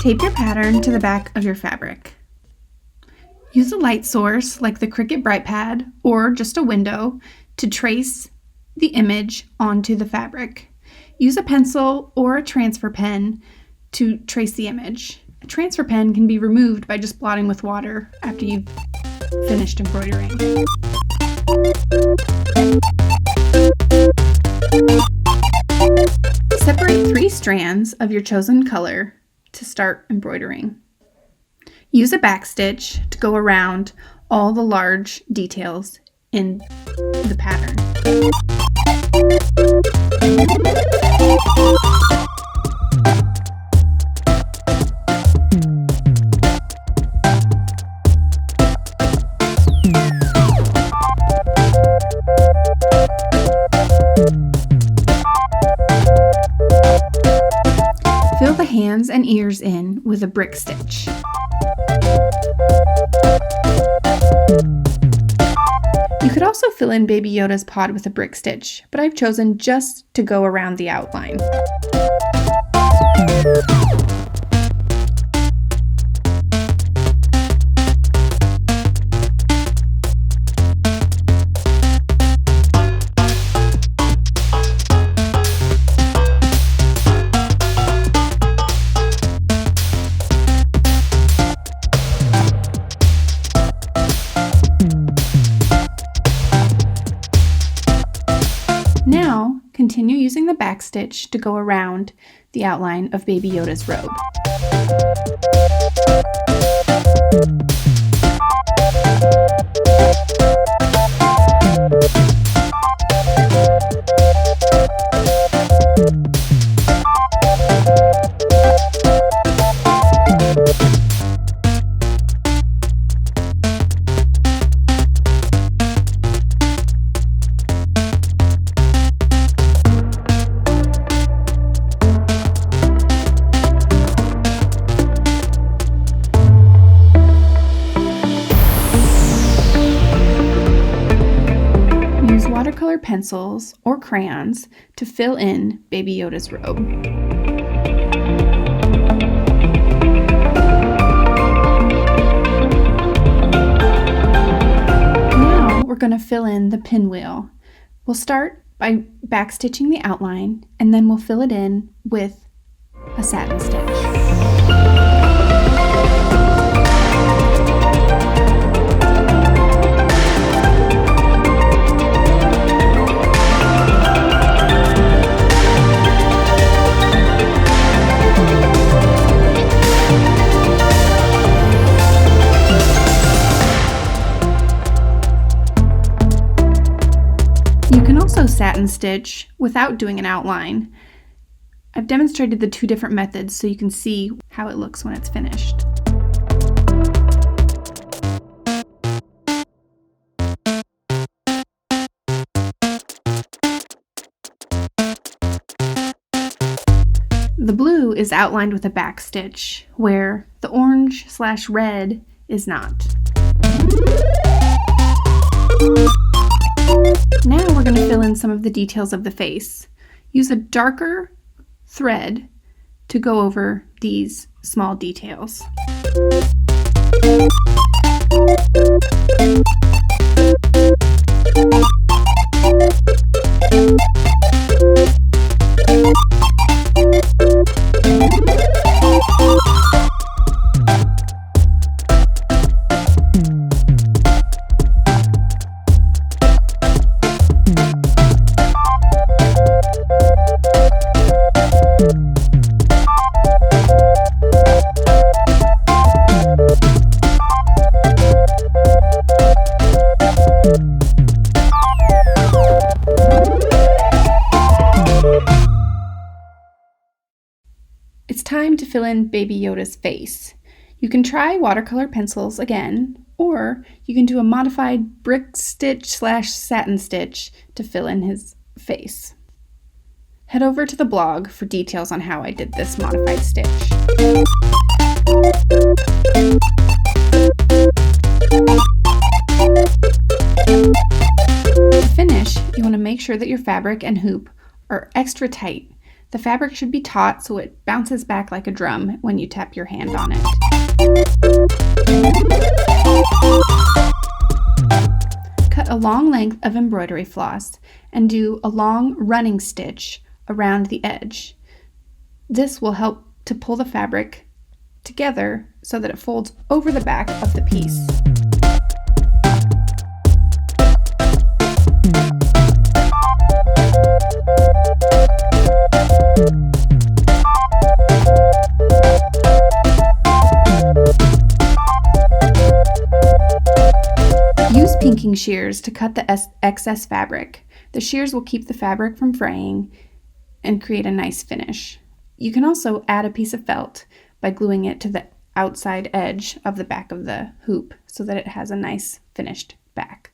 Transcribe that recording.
Tape your pattern to the back of your fabric. Use a light source like the Cricut Bright Pad or just a window to trace the image onto the fabric. Use a pencil or a transfer pen to trace the image. A transfer pen can be removed by just blotting with water after you've finished embroidering. Separate 3 strands of your chosen color to start embroidering. Use a backstitch to go around all the large details in the pattern. Fill the hands and ears in with a brick stitch. You could also fill in Baby Yoda's pod with a brick stitch, but I've chosen just to go around the outline. Now, continue using the backstitch to go around the outline of Baby Yoda's robe. Watercolor pencils or crayons to fill in Baby Yoda's robe. Now we're going to fill in the pinwheel. We'll start by backstitching the outline and then we'll fill it in with a satin stitch. You can also satin stitch without doing an outline. I've demonstrated the 2 different methods so you can see how it looks when it's finished. The blue is outlined with a backstitch, where the orange/red is not. Now we're going to fill in some of the details of the face. Use a darker thread to go over these small details. It's time to fill in Baby Yoda's face. You can try watercolor pencils again, or you can do a modified brick stitch/satin stitch to fill in his face. Head over to the blog for details on how I did this modified stitch. To finish, you want to make sure that your fabric and hoop are extra tight The fabric should be taut so it bounces back like a drum when you tap your hand on it. Cut a long length of embroidery floss and do a long running stitch around the edge. This will help to pull the fabric together so that it folds over the back of the piece. Use pinking shears to cut the excess fabric. The shears will keep the fabric from fraying and create a nice finish. You can also add a piece of felt by gluing it to the outside edge of the back of the hoop so that it has a nice finished back.